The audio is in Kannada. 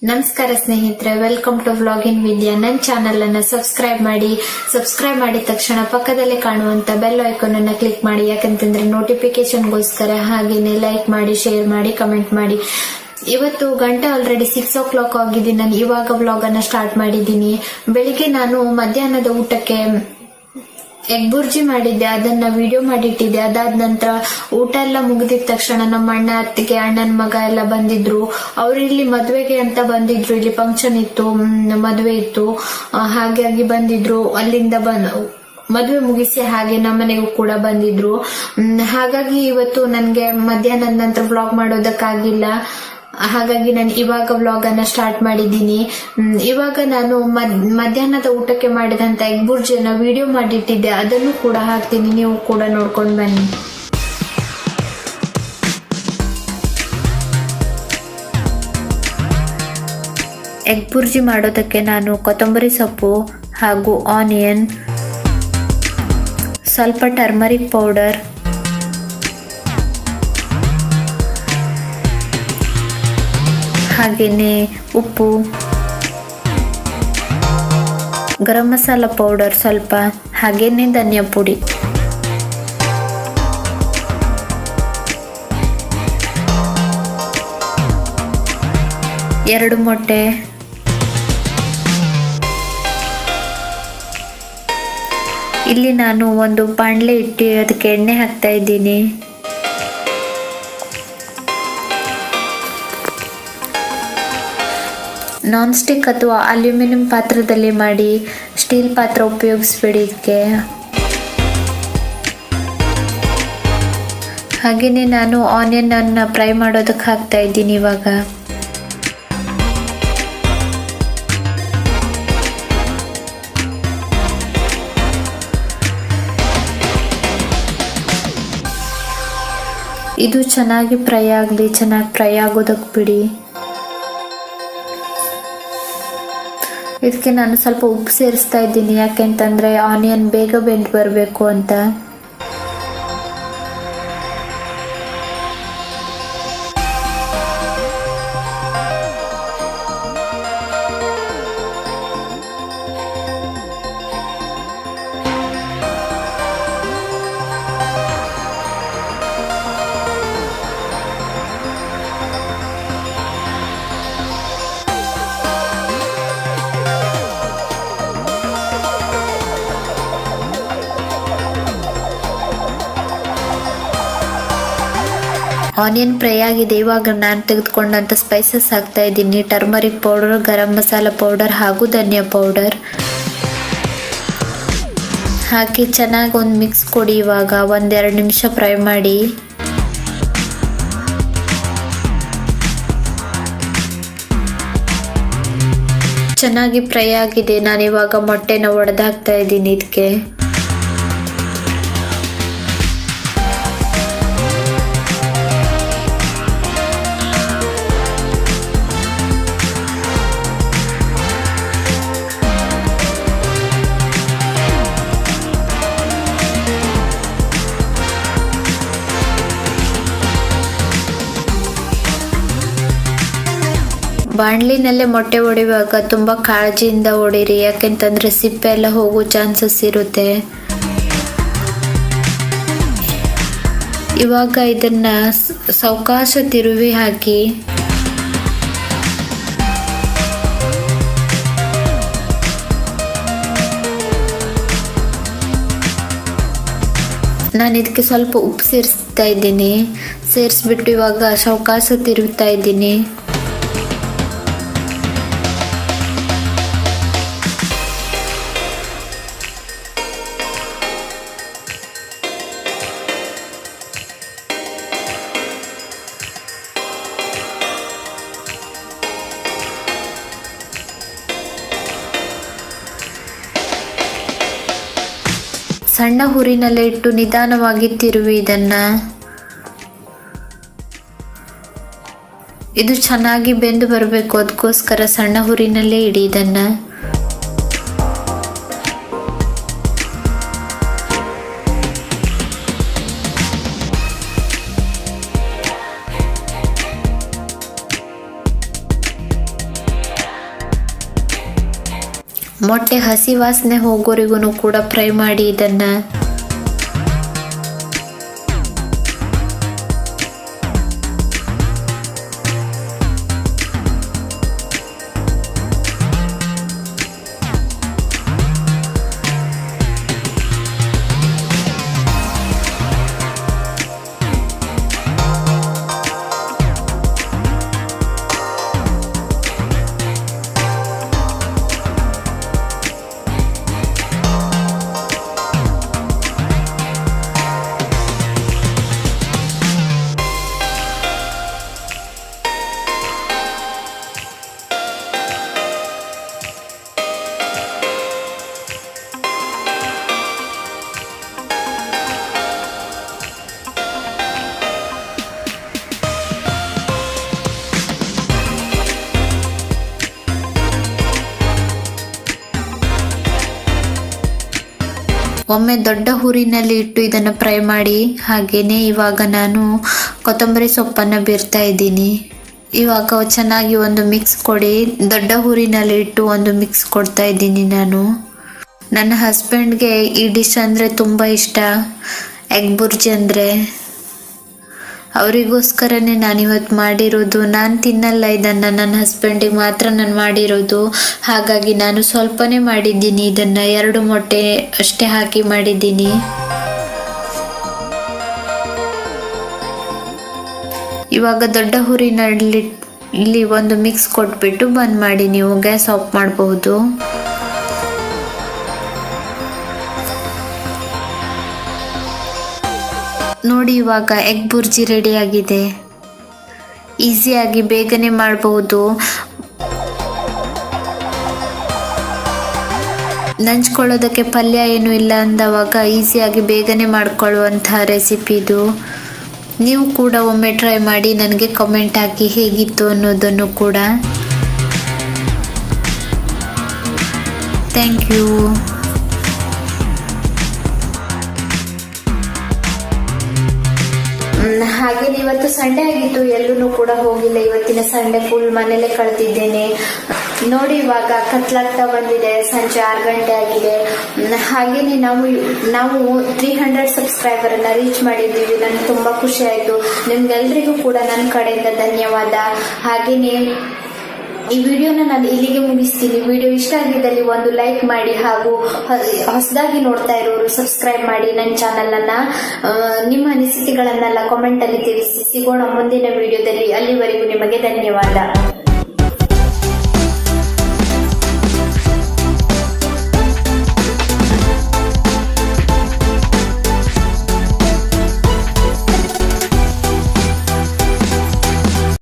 ನಮಸ್ಕಾರ ಸ್ನೇಹಿತರೆ, ವೆಲ್ಕಮ್ ಟು ವ್ಲಾಗಿನ್ ವಿದ್ಯಾ. ನನ್ನ ಚಾನೆಲ್ ಅನ್ನ ಸಬ್ಸ್ಕ್ರೈಬ್ ಮಾಡಿದ ತಕ್ಷಣ ಪಕ್ಕದಲ್ಲೇ ಕಾಣುವಂತ ಬೆಲ್ ಐಕಾನ್ ಅನ್ನ ಕ್ಲಿಕ್ ಮಾಡಿ. ಯಾಕಂತಂದ್ರೆ ನೋಟಿಫಿಕೇಶನ್ಗೋಸ್ಕರ. ಹಾಗೇನೆ ಲೈಕ್ ಮಾಡಿ, ಶೇರ್ ಮಾಡಿ, ಕಮೆಂಟ್ ಮಾಡಿ. ಇವತ್ತು ಗಂಟೆ ಆಲ್ರೆಡಿ 6 ಆಗಿದೆ. ನಾನು ಇವಾಗ ವ್ಲಾಗ್ ಅನ್ನ ಸ್ಟಾರ್ಟ್ ಮಾಡಿದ್ದೀನಿ. ಬೆಳಿಗ್ಗೆ ನಾನು ಮಧ್ಯಾಹ್ನದ ಊಟಕ್ಕೆ ಎಗ್ ಬುರ್ಜಿ ಮಾಡಿದ್ದೆ, ಅದನ್ನ ವಿಡಿಯೋ ಮಾಡಿಟ್ಟಿದ್ದೆ. ಅದಾದ ನಂತರ ಊಟ ಎಲ್ಲ ಮುಗಿದಿದ ತಕ್ಷಣ ನಮ್ಮ ಅಣ್ಣ, ಅತ್ತಿಗೆ, ಅಣ್ಣನ ಮಗ ಎಲ್ಲ ಬಂದಿದ್ರು. ಅವ್ರು ಇಲ್ಲಿ ಮದ್ವೆಗೆ ಅಂತ ಬಂದಿದ್ರು. ಇಲ್ಲಿ ಫಂಕ್ಷನ್ ಇತ್ತು, ಮದ್ವೆ ಇತ್ತು, ಹಾಗಾಗಿ ಬಂದಿದ್ರು. ಅಲ್ಲಿಂದ ಮದ್ವೆ ಮುಗಿಸಿ ಹಾಗೆ ನಮ್ಮನೆಗೂ ಕೂಡ ಬಂದಿದ್ರು. ಹಾಗಾಗಿ ಇವತ್ತು ನನ್ಗೆ ಮಧ್ಯಾಹ್ನದ ನಂತರ ವ್ಲಾಗ್ ಮಾಡೋದಕ್ಕಾಗಿಲ್ಲ. ಹಾಗಾಗಿ ನಾನು ಇವಾಗ ವ್ಲಾಗ್ ಅನ್ನ ಸ್ಟಾರ್ಟ್ ಮಾಡಿದ್ದೀನಿ. ಇವಾಗ ನಾನು ಮಧ್ಯಾಹ್ನದ ಊಟಕ್ಕೆ ಮಾಡಿದಂತ ಎಗ್ ಬುರ್ಜಿಯನ್ನ ವಿಡಿಯೋ ಮಾಡಿಟ್ಟಿದ್ದೆ, ಅದನ್ನು ಕೂಡ ಹಾಕ್ತೀನಿ, ನೀವು ಕೂಡ ನೋಡ್ಕೊಂಡು ಬನ್ನಿ. ಎಗ್ ಬುರ್ಜಿ ಮಾಡೋದಕ್ಕೆ ನಾನು ಕೊತ್ತಂಬರಿ ಸೊಪ್ಪು ಹಾಗೂ ಆನಿಯನ್, ಸ್ವಲ್ಪ ಟರ್ಮರಿಕ್ ಪೌಡರ್, ಹಾಗೇನೆ ಉಪ್ಪು, ಗರಂ ಮಸಾಲ ಪೌಡರ್ ಸ್ವಲ್ಪ, ಹಾಗೇನೆ ಧನಿಯಾ ಪುಡಿ, ಎರಡು ಮೊಟ್ಟೆ, ಇಲ್ಲಿ ನಾನು ಒಂದು ಬಾಣಲೆ ಇಟ್ಟು ಅದಕ್ಕೆ ಎಣ್ಣೆ ಹಾಕ್ತಾ ಇದ್ದೀನಿ. ನಾನ್ ಸ್ಟಿಕ್ ಅಥವಾ ಅಲ್ಯೂಮಿನಿಯಂ ಪಾತ್ರದಲ್ಲಿ ಮಾಡಿ, ಸ್ಟೀಲ್ ಪಾತ್ರ ಉಪಯೋಗಿಸ್ಬೇಡಿ ಇದಕ್ಕೆ. ಹಾಗೆಯೇ ನಾನು ಆನಿಯನ್ ಅನ್ನ ಫ್ರೈ ಮಾಡೋದಕ್ಕೆ ಹಾಕ್ತಾ ಇದ್ದೀನಿ ಇವಾಗ. ಇದು ಚೆನ್ನಾಗಿ ಫ್ರೈ ಆಗಲಿ, ಚೆನ್ನಾಗಿ ಫ್ರೈ ಆಗೋದಕ್ಕೆ ಬಿಡಿ. ಇದಕ್ಕೆ ನಾನು ಸ್ವಲ್ಪ ಉಪ್ಪು ಸೇರಿಸ್ತಾ ಇದ್ದೀನಿ, ಯಾಕೆಂತಂದ್ರೆ ಆನಿಯನ್ ಬೇಗ ಬೆಂದು ಬರಬೇಕು ಅಂತ. ಆನಿಯನ್ ಫ್ರೈ ಆಗಿದೆ. ಇವಾಗ ನಾನು ತೆಗೆದುಕೊಂಡಂತ ಸ್ಪೈಸಸ್ ಹಾಕ್ತಾ ಇದ್ದೀನಿ. Turmeric powder, garam masala powder ಹಾಗೂ ಧನಿಯಾ ಪೌಡರ್ ಹಾಕಿ ಚೆನ್ನಾಗಿ ಒಂದು ಮಿಕ್ಸ್ ಕೊಡಿ. ಇವಾಗ 1-2 ನಿಮಿಷ ಫ್ರೈ ಮಾಡಿ. ಚೆನ್ನಾಗಿ ಫ್ರೈ ಆಗಿದೆ. ನಾನು ಇವಾಗ ಮೊಟ್ಟೆನ ಒಡೆದು ಹಾಕ್ತಾ ಇದ್ದೀನಿ ಇದಕ್ಕೆ. ಬಾಣಲಿನಲ್ಲೇ ಮೊಟ್ಟೆ ಹೊಡೆಯುವಾಗ ತುಂಬಾ ಕಾಳಜಿಯಿಂದ ಹೊಡಿರಿ, ಯಾಕೆಂತಂದ್ರೆ ಸಿಪ್ಪೆ ಎಲ್ಲ ಹೋಗೋ ಚಾನ್ಸಸ್ ಇರುತ್ತೆ. ಇವಾಗ ಇದನ್ನ ಸಾವಕಾಶ ತಿರುವಿ ಹಾಕಿ. ನಾನು ಇದಕ್ಕೆ ಸ್ವಲ್ಪ ಉಪ್ಪು ಸೇರಿಸ್ತಾ ಇದ್ದೀನಿ. ಸೇರಿಸ್ಬಿಟ್ಟು ಇವಾಗ ಸಾವಕಾಶ ತಿರುಗ್ತಾ ಇದ್ದೀನಿ. ಸಣ್ಣ ಹುರಿನಲ್ಲೇ ಇಟ್ಟು ನಿಧಾನವಾಗಿ ತಿರುವಿ ಇದನ್ನ. ಇದು ಚೆನ್ನಾಗಿ ಬೆಂದು ಬರಬೇಕು, ಅದಕ್ಕೋಸ್ಕರ ಸಣ್ಣ ಹುರಿನಲ್ಲೇ ಇಡಿ ಇದನ್ನ. ಮೊಟ್ಟೆ ಹಸಿ ವಾಸನೆ ಹೋಗೋರಿಗೂ ಕೂಡ ಫ್ರೈ ಮಾಡಿ ಇದನ್ನ. ಒಮ್ಮೆ ದೊಡ್ಡ ಹುರಿನಲ್ಲಿ ಇಟ್ಟು ಇದನ್ನು ಫ್ರೈ ಮಾಡಿ. ಹಾಗೇನೆ ಇವಾಗ ನಾನು ಕೊತ್ತಂಬರಿ ಸೊಪ್ಪನ್ನು ಬೀರ್ತಾ ಇದ್ದೀನಿ. ಇವಾಗ ಚೆನ್ನಾಗಿ ಒಂದು ಮಿಕ್ಸ್ ಕೊಡಿ. ದೊಡ್ಡ ಹುರಿನಲ್ಲಿ ಇಟ್ಟು ಒಂದು ಮಿಕ್ಸ್ ಕೊಡ್ತಾ ಇದ್ದೀನಿ ನಾನು. ನನ್ನ ಹಸ್ಬೆಂಡ್ಗೆ ಈ ಡಿಶ್ ಅಂದರೆ ತುಂಬ ಇಷ್ಟ, ಎಗ್ ಬುರ್ಜಿ ಅಂದರೆ. ಅವರಿಗೋಸ್ಕರನೇ ನಾನಿವತ್ತು ಮಾಡಿರೋದು. ನಾನು ತಿನ್ನಲ್ಲ ಇದನ್ನು, ನನ್ನ ಹಸ್ಬೆಂಡಿಗೆ ಮಾತ್ರ ನಾನು ಮಾಡಿರೋದು. ಹಾಗಾಗಿ ನಾನು ಸ್ವಲ್ಪನೇ ಮಾಡಿದ್ದೀನಿ ಇದನ್ನು, 2 ಮೊಟ್ಟೆ ಅಷ್ಟೇ ಹಾಕಿ ಮಾಡಿದ್ದೀನಿ. ಇವಾಗ ದೊಡ್ಡ ಹುರಿನಲ್ಲಿ ಇಲ್ಲಿ ಒಂದು ಮಿಕ್ಸ್ ಕೊಟ್ಬಿಟ್ಟು ಬಂದ್ ಮಾಡಿ ನೀವು ಗ್ಯಾಸ್ ಆಫ್ ಮಾಡಬಹುದು. ನೋಡಿ ಇವಾಗ ಎಗ್ ಬುರ್ಜಿ ರೆಡಿ ಆಗಿದೆ. ಈಸಿಯಾಗಿ ಬೇಗನೆ ಮಾಡಬಹುದು. ನಂಚ್ಕೊಳ್ಳೋದಕ್ಕೆ ಪಲ್ಯ ಏನು ಇಲ್ಲ ಅಂದವಾಗ ಈಸಿಯಾಗಿ ಬೇಗನೆ ಮಾಡ್ಕೊಳ್ಳುವಂತಹ ರೆಸಿಪಿ ಇದು. ನೀವು ಕೂಡ ಒಮ್ಮೆ ಟ್ರೈ ಮಾಡಿ ನನಗೆ ಕಮೆಂಟ್ ಹಾಕಿ ಹೇಗಿತ್ತು ಅನ್ನೋದನ್ನು ಕೂಡ. Thank you. ಹಾಗೆ ಇವತ್ತು ಸಂಡೇ ಆಗಿತ್ತು, ಎಲ್ಲೂ ಕೂಡ ಹೋಗಿಲ್ಲ. ಇವತ್ತಿನ ಸಂಡೇ ಫುಲ್ ಮನೇಲೆ ಕಳೆದಿದ್ದೇನೆ. ನೋಡಿ ಇವಾಗ ಕತ್ಲಾಗ್ತಾ ಬಂದಿದೆ, ಸಂಜೆ 6 ಗಂಟೆ ಆಗಿದೆ. ಹಾಗೇನೆ ನಾವು 300 ಸಬ್ಸ್ಕ್ರೈಬರ್ ಅನ್ನ ರೀಚ್ ಮಾಡಿದ್ದೀವಿ. ನನಗೆ ತುಂಬಾ ಖುಷಿ ಆಯ್ತು. ನಿಮ್ಗೆಲ್ರಿಗೂ ಕೂಡ ನನ್ನ ಕಡೆಯಿಂದ ಧನ್ಯವಾದ. ಹಾಗೇನೆ ಈ ವಿಡಿಯೋನ ನಾನು ಇಲ್ಲಿಗೆ ಮುಗಿಸ್ತೀನಿ. ವಿಡಿಯೋ ಇಷ್ಟ ಆಗಿದ್ದಲ್ಲಿ ಒಂದು ಲೈಕ್ ಮಾಡಿ, ಹಾಗೂ ಹೊಸದಾಗಿ ನೋಡ್ತಾ ಇರೋರು ಸಬ್ಸ್ಕ್ರೈಬ್ ಮಾಡಿ ನನ್ನ ಚಾನಲ್ ಅನ್ನ. ನಿಮ್ಮ ಅನಿಸಿಕೆಗಳನ್ನೆಲ್ಲ ಕಾಮೆಂಟ್ ಅಲ್ಲಿ ತಿಳಿಸಿ. ಸಿಗೋಣ ಮುಂದಿನ ವಿಡಿಯೋದಲ್ಲಿ. ಅಲ್ಲಿವರೆಗೂ ನಿಮಗೆ ಧನ್ಯವಾದ.